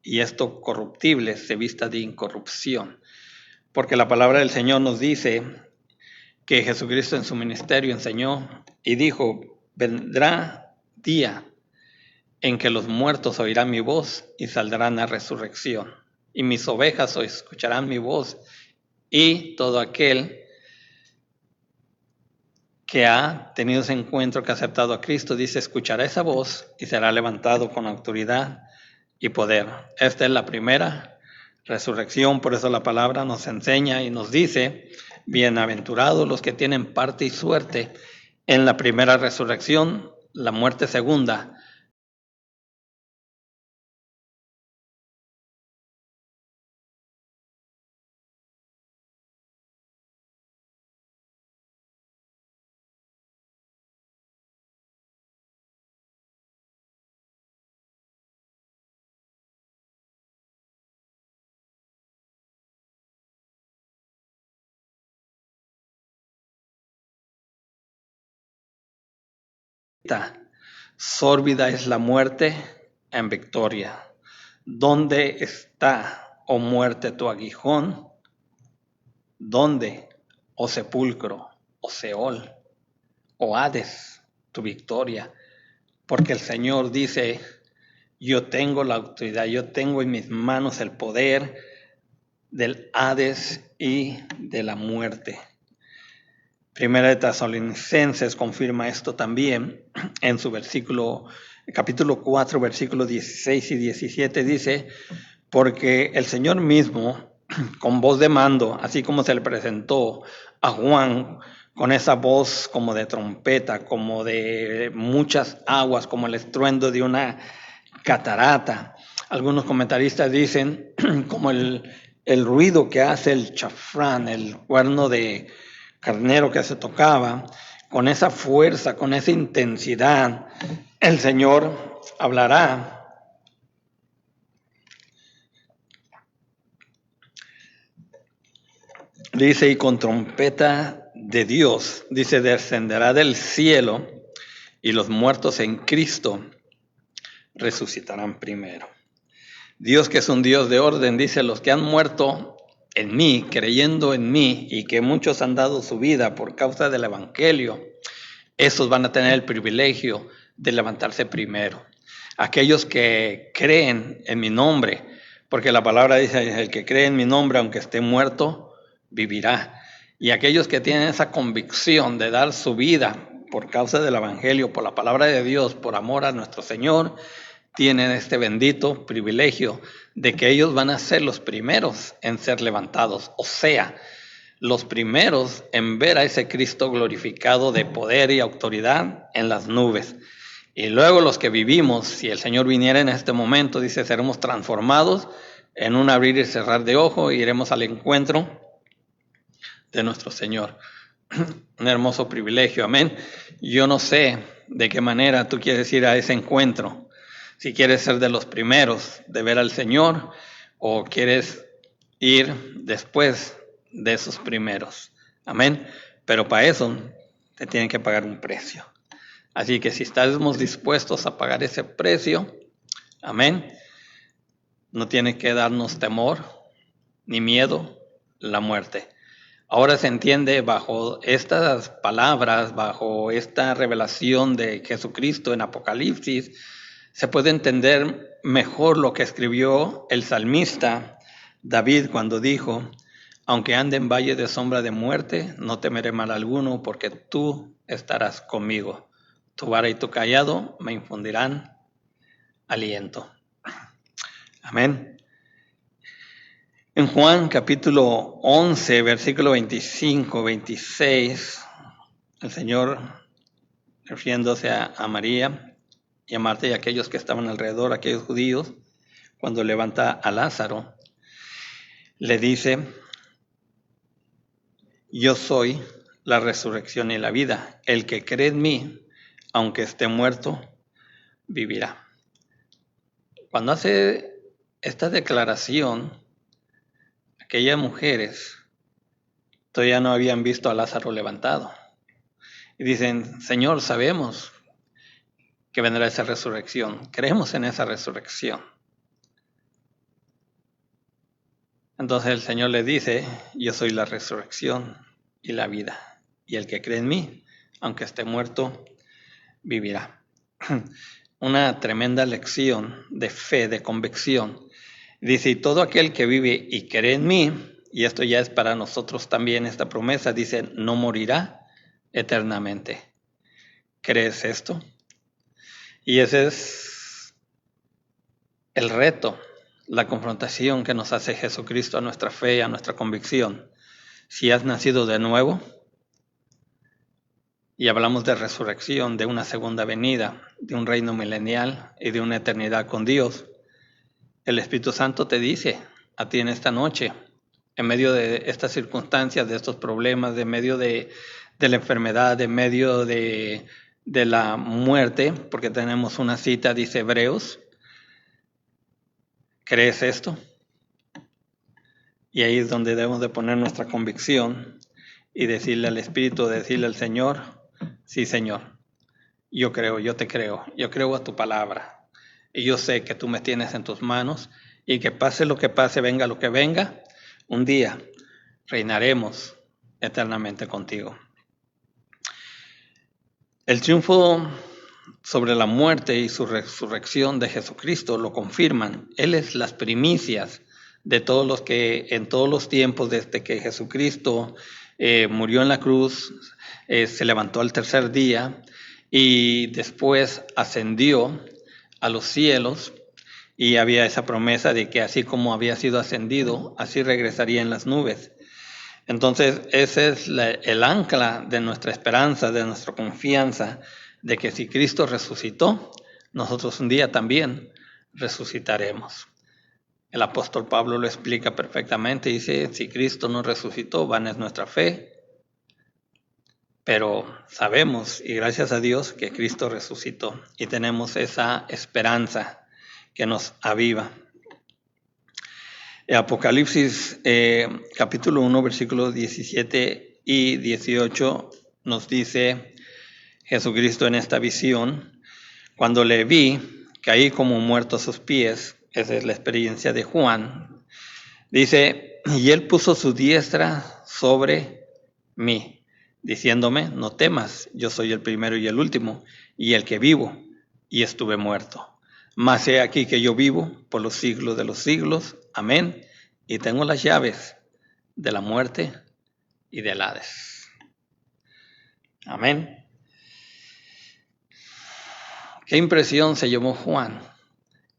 S2: y esto corruptible se vista de incorrupción. Porque la palabra del Señor nos dice que Jesucristo en su ministerio enseñó y dijo, vendrá día en que los muertos oirán mi voz y saldrán a resurrección, y mis ovejas escucharán mi voz, y todo aquel que ha tenido ese encuentro, que ha aceptado a Cristo, dice, escuchará esa voz y será levantado con autoridad y poder. Esta es la primera resurrección, por eso la palabra nos enseña y nos dice, bienaventurados los que tienen parte y suerte en la primera resurrección, la muerte segunda. Sórbida es la muerte en victoria. ¿Dónde está, oh muerte, tu aguijón? ¿Dónde, oh sepulcro, oh Seol, oh Hades, tu victoria? Porque el Señor dice, yo tengo la autoridad, yo tengo en mis manos el poder del Hades y de la muerte. Primera de Tesalonicenses confirma esto también en su capítulo 4, versículos 16 y 17 dice, porque el Señor mismo, con voz de mando, así como se le presentó a Juan, con esa voz como de trompeta, como de muchas aguas, como el estruendo de una catarata. Algunos comentaristas dicen como el ruido que hace el chafrán, el cuerno de carnero que se tocaba, con esa fuerza, con esa intensidad, el Señor hablará. Dice, y con trompeta de Dios, dice, descenderá del cielo y los muertos en Cristo resucitarán primero. Dios, que es un Dios de orden, dice, los que han muerto en mí, creyendo en mí, y que muchos han dado su vida por causa del evangelio, esos van a tener el privilegio de levantarse primero. Aquellos que creen en mi nombre, porque la palabra dice, el que cree en mi nombre, aunque esté muerto, vivirá. Y aquellos que tienen esa convicción de dar su vida por causa del evangelio, por la palabra de Dios, por amor a nuestro Señor, tienen este bendito privilegio de que ellos van a ser los primeros en ser levantados, o sea, los primeros en ver a ese Cristo glorificado de poder y autoridad en las nubes. Y luego los que vivimos, si el Señor viniera en este momento, dice, seremos transformados en un abrir y cerrar de ojo y iremos al encuentro de nuestro Señor. Un hermoso privilegio, amén. Yo no sé de qué manera tú quieres ir a ese encuentro. Si quieres ser de los primeros de ver al Señor o quieres ir después de esos primeros. Amén. Pero para eso te tienen que pagar un precio. Así que si estamos dispuestos a pagar ese precio, amén, no tiene que darnos temor ni miedo la muerte. Ahora se entiende bajo estas palabras, bajo esta revelación de Jesucristo en Apocalipsis, se puede entender mejor lo que escribió el salmista David cuando dijo: aunque ande en valle de sombra de muerte, no temeré mal alguno, porque tú estarás conmigo. Tu vara y tu cayado me infundirán aliento. Amén. En Juan capítulo 11, versículo 25, 26, el Señor, refiriéndose a María y a Marta y a aquellos que estaban alrededor, aquellos judíos, cuando levanta a Lázaro, le dice: yo soy la resurrección y la vida. El que cree en mí, aunque esté muerto, vivirá. Cuando hace esta declaración, aquellas mujeres todavía no habían visto a Lázaro levantado. Y dicen: Señor, sabemos que vendrá esa resurrección. Creemos en esa resurrección. Entonces el Señor le dice: yo soy la resurrección y la vida. Y el que cree en mí, aunque esté muerto, vivirá. Una tremenda lección de fe, de convicción. Dice: y todo aquel que vive y cree en mí, y esto ya es para nosotros también esta promesa, dice: no morirá eternamente. ¿Crees esto? Y ese es el reto, la confrontación que nos hace Jesucristo a nuestra fe, a nuestra convicción. Si has nacido de nuevo, y hablamos de resurrección, de una segunda venida, de un reino milenial y de una eternidad con Dios, el Espíritu Santo te dice a ti en esta noche, en medio de estas circunstancias, de estos problemas, de medio de la enfermedad, de medio de la muerte, porque tenemos una cita, dice Hebreos, ¿crees esto? Y ahí es donde debemos de poner nuestra convicción y decirle al Espíritu, decirle al Señor: sí, Señor, yo creo, yo te creo, yo creo a tu palabra. Y yo sé que tú me tienes en tus manos y que pase lo que pase, venga lo que venga, un día reinaremos eternamente contigo. El triunfo sobre la muerte y su resurrección de Jesucristo lo confirman. Él es las primicias de todos los que en todos los tiempos, desde que Jesucristo murió en la cruz, se levantó al tercer día y después ascendió a los cielos, y había esa promesa de que así como había sido ascendido, así regresaría en las nubes. Entonces ese es el ancla de nuestra esperanza, de nuestra confianza, de que si Cristo resucitó, nosotros un día también resucitaremos. El apóstol Pablo lo explica perfectamente, dice: si Cristo no resucitó, vana es nuestra fe. Pero sabemos, y gracias a Dios, que Cristo resucitó y tenemos esa esperanza que nos aviva. Apocalipsis capítulo 1, versículos 17 y 18 nos dice Jesucristo en esta visión: cuando le vi, caí como muerto a sus pies. Esa es la experiencia de Juan. Dice: y él puso su diestra sobre mí, diciéndome: no temas, yo soy el primero y el último, y el que vivo, y estuve muerto. Mas he aquí que yo vivo por los siglos de los siglos. Amén. Y tengo las llaves de la muerte y del Hades. Amén. Qué impresión se llevó Juan.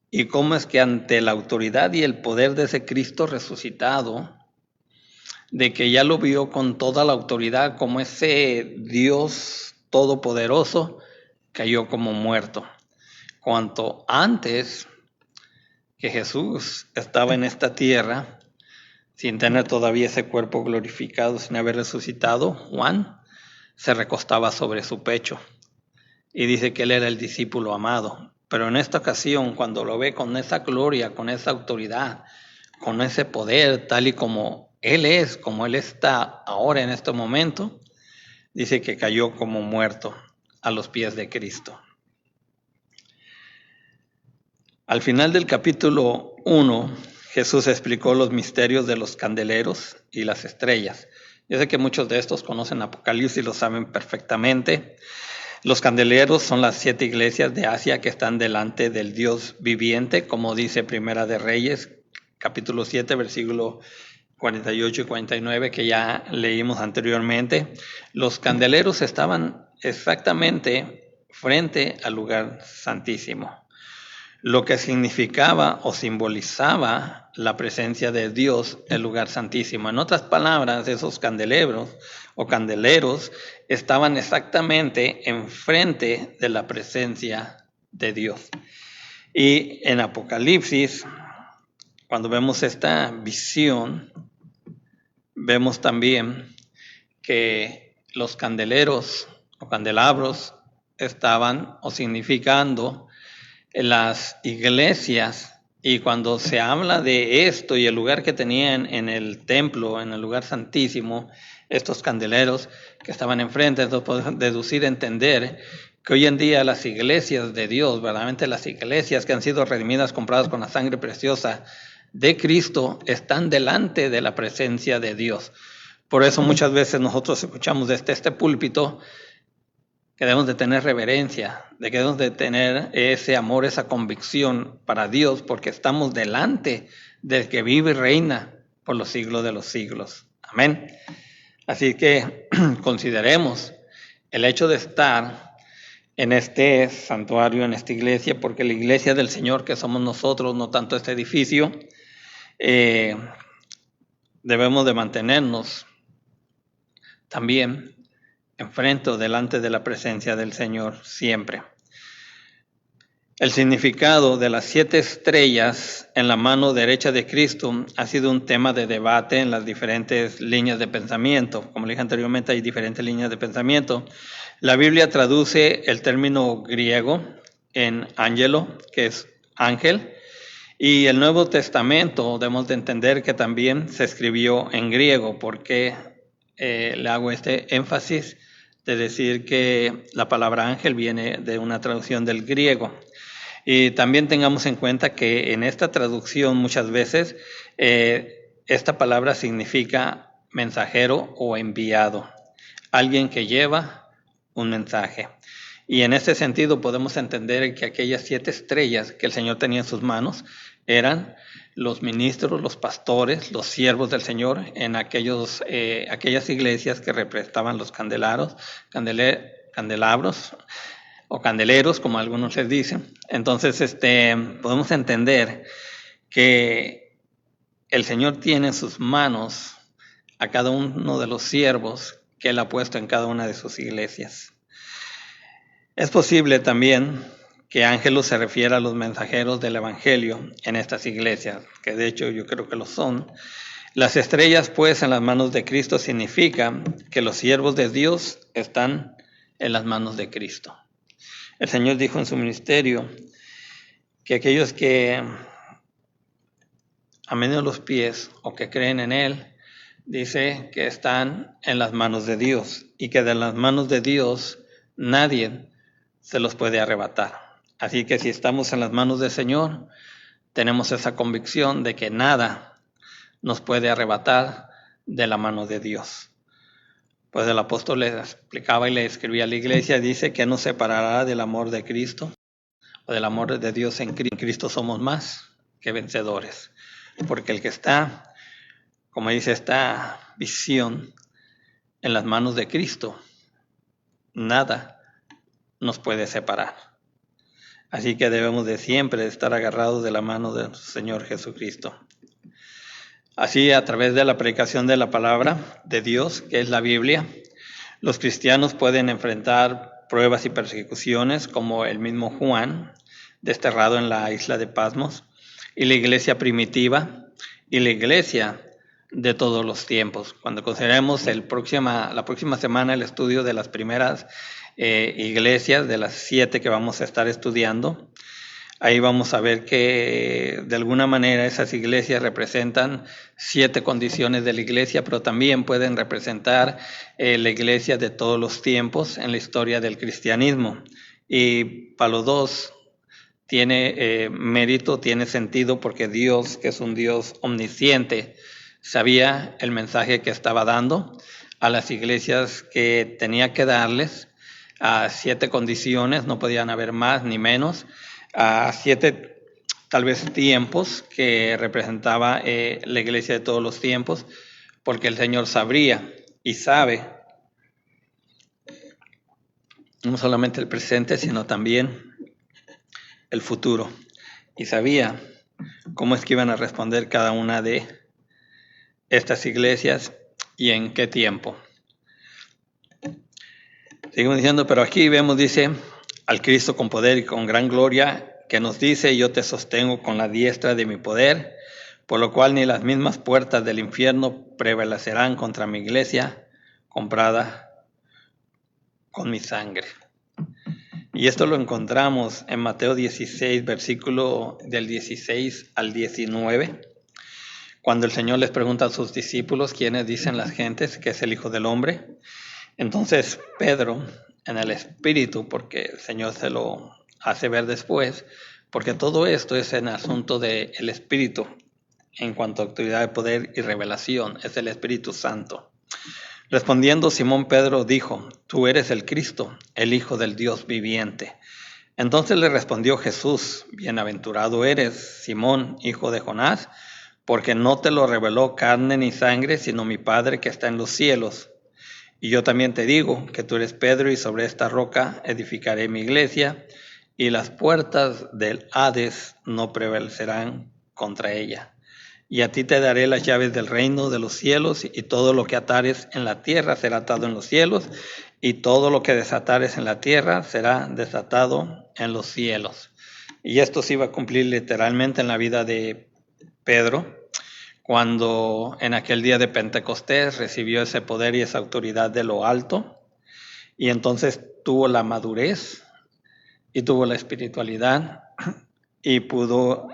S2: Y cómo es que ante la autoridad y el poder de ese Cristo resucitado, de que ya lo vio con toda la autoridad, como ese Dios todopoderoso, cayó como muerto. Cuanto antes que Jesús estaba en esta tierra, sin tener todavía ese cuerpo glorificado, sin haber resucitado, Juan se recostaba sobre su pecho y dice que él era el discípulo amado. Pero en esta ocasión, cuando lo ve con esa gloria, con esa autoridad, con ese poder, tal y como Él es, como Él está ahora en este momento, dice que cayó como muerto a los pies de Cristo. Al final del capítulo 1, Jesús explicó los misterios de los candeleros y las estrellas. Yo sé que muchos de estos conocen Apocalipsis y lo saben perfectamente. Los candeleros son las 7 iglesias de Asia que están delante del Dios viviente, como dice Primera de Reyes, capítulo 7, versículo 48 y 49, que ya leímos anteriormente. Los candeleros estaban exactamente frente al lugar santísimo, lo que significaba o simbolizaba la presencia de Dios en el lugar santísimo. En otras palabras, esos candeleros o candeleros estaban exactamente enfrente de la presencia de Dios. Y en Apocalipsis, cuando vemos esta visión, vemos también que los candeleros o candelabros estaban o significando las iglesias, y cuando se habla de esto y el lugar que tenían en el templo, en el lugar santísimo, estos candeleros que estaban enfrente, entonces podemos deducir, entender que hoy en día las iglesias de Dios, verdaderamente las iglesias que han sido redimidas, compradas con la sangre preciosa de Cristo, están delante de la presencia de Dios. Por eso muchas veces nosotros escuchamos desde este púlpito que debemos de tener reverencia, de que debemos de tener ese amor, esa convicción para Dios, porque estamos delante del que vive y reina por los siglos de los siglos. Amén. Así que consideremos el hecho de estar en este santuario, en esta iglesia, porque la iglesia del Señor que somos nosotros, no tanto este edificio, debemos de mantenernos también enfrente o delante de la presencia del Señor siempre. El significado de las 7 estrellas en la mano derecha de Cristo ha sido un tema de debate en las diferentes líneas de pensamiento. Como le dije anteriormente, hay diferentes líneas de pensamiento. La Biblia traduce el término griego en ángelo, que es ángel, y el Nuevo Testamento debemos de entender que también se escribió en griego. ¿Por qué le hago este énfasis de decir que la palabra ángel viene de una traducción del griego? Y también tengamos en cuenta que en esta traducción muchas veces esta palabra significa mensajero o enviado, alguien que lleva un mensaje. Y en ese sentido podemos entender que aquellas 7 estrellas que el Señor tenía en sus manos eran los ministros, los pastores, los siervos del Señor en aquellas iglesias que representaban los candelabros o candeleros, como algunos les dicen. Entonces, podemos entender que el Señor tiene en sus manos a cada uno de los siervos que Él ha puesto en cada una de sus iglesias. Es posible también que ángelos se refiera a los mensajeros del Evangelio en estas iglesias, que de hecho yo creo que lo son. Las estrellas, pues, en las manos de Cristo significa que los siervos de Dios están en las manos de Cristo. El Señor dijo en su ministerio que aquellos que han venido los pies o que creen en Él, dice que están en las manos de Dios y que de las manos de Dios nadie se los puede arrebatar. Así que si estamos en las manos del Señor, tenemos esa convicción de que nada nos puede arrebatar de la mano de Dios. Pues el apóstol le explicaba y le escribía a la iglesia, dice que nos separará del amor de Cristo o del amor de Dios. En Cristo somos más que vencedores, porque el que está, como dice esta visión, en las manos de Cristo, nada nos puede separar. Así que debemos de siempre estar agarrados de la mano del Señor Jesucristo. Así, a través de la predicación de la palabra de Dios, que es la Biblia, los cristianos pueden enfrentar pruebas y persecuciones, como el mismo Juan, desterrado en la isla de Patmos, y la iglesia primitiva y la iglesia de todos los tiempos. Cuando consideremos la próxima semana el estudio de las primeras iglesias, de las 7 que vamos a estar estudiando, Ahí vamos a ver que de alguna manera esas iglesias representan 7 condiciones de la iglesia, pero también pueden representar la iglesia de todos los tiempos en la historia del cristianismo. Y para los dos tiene mérito, tiene sentido, porque Dios, que es un Dios omnisciente, sabía el mensaje que estaba dando a las iglesias que tenía que darles, a 7 condiciones, no podían haber más ni menos, a 7 tal vez tiempos que representaba la iglesia de todos los tiempos, porque el Señor sabría y sabe no solamente el presente, sino también el futuro, y sabía cómo es que iban a responder cada una de estas iglesias y en qué tiempo. Seguimos diciendo, pero aquí vemos, dice, al Cristo con poder y con gran gloria, que nos dice: yo te sostengo con la diestra de mi poder, por lo cual ni las mismas puertas del infierno prevalecerán contra mi iglesia, comprada con mi sangre. Y esto lo encontramos en Mateo 16, versículo del 16 al 19, cuando el Señor les pregunta a sus discípulos quiénes dicen las gentes que es el Hijo del Hombre. Entonces Pedro, en el Espíritu, porque el Señor se lo hace ver después, porque todo esto es en asunto del Espíritu, en cuanto a autoridad de poder y revelación, es el Espíritu Santo. Respondiendo, Simón Pedro dijo: tú eres el Cristo, el Hijo del Dios viviente. Entonces le respondió Jesús: bienaventurado eres, Simón, hijo de Jonás, porque no te lo reveló carne ni sangre, sino mi Padre que está en los cielos. Y yo también te digo que tú eres Pedro, y sobre esta roca edificaré mi iglesia, y las puertas del Hades no prevalecerán contra ella. Y a ti te daré las llaves del reino de los cielos, y todo lo que atares en la tierra será atado en los cielos, y todo lo que desatares en la tierra será desatado en los cielos. Y esto se iba a cumplir literalmente en la vida de Pedro, cuando en aquel día de Pentecostés recibió ese poder y esa autoridad de lo alto, y entonces tuvo la madurez y tuvo la espiritualidad, y pudo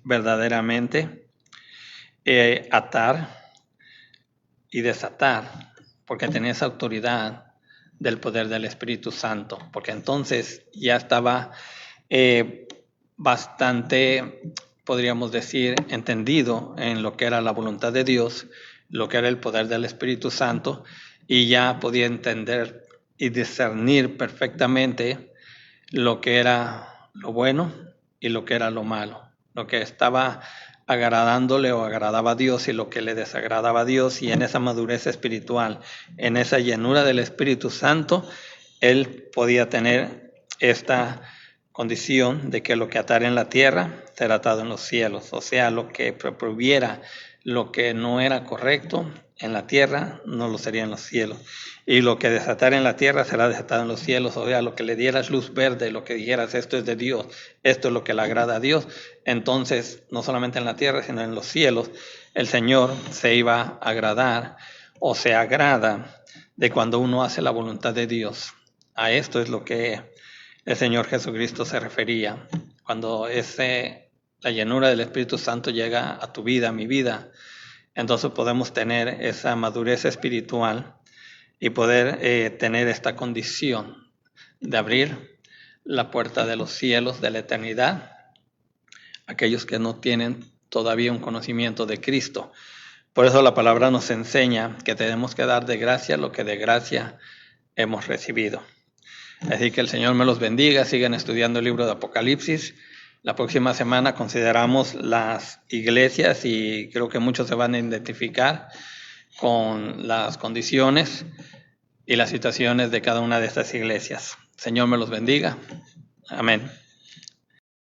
S2: verdaderamente atar y desatar, porque tenía esa autoridad del poder del Espíritu Santo, porque entonces ya estaba bastante, podríamos decir, entendido en lo que era la voluntad de Dios, lo que era el poder del Espíritu Santo, y ya podía entender y discernir perfectamente lo que era lo bueno y lo que era lo malo, lo que estaba agradándole o agradaba a Dios y lo que le desagradaba a Dios. Y en esa madurez espiritual, en esa llenura del Espíritu Santo, él podía tener esta condición de que lo que atara en la tierra será atado en los cielos, o sea, lo que prohibiera lo que no era correcto en la tierra, no lo sería en los cielos. Y lo que desatara en la tierra será desatado en los cielos, o sea, lo que le dieras luz verde, lo que dijeras esto es de Dios, esto es lo que le agrada a Dios, entonces no solamente en la tierra, sino en los cielos, el Señor se iba a agradar o se agrada de cuando uno hace la voluntad de Dios. A esto es lo que el Señor Jesucristo se refería. Cuando la llenura del Espíritu Santo llega a tu vida, a mi vida, entonces podemos tener esa madurez espiritual y poder tener esta condición de abrir la puerta de los cielos de la eternidad a aquellos que no tienen todavía un conocimiento de Cristo. Por eso la palabra nos enseña que tenemos que dar de gracia lo que de gracia hemos recibido. Así que el Señor me los bendiga. Sigan estudiando el libro de Apocalipsis. La próxima semana consideramos las iglesias y creo que muchos se van a identificar con las condiciones y las situaciones de cada una de estas iglesias. Señor me los bendiga. Amén.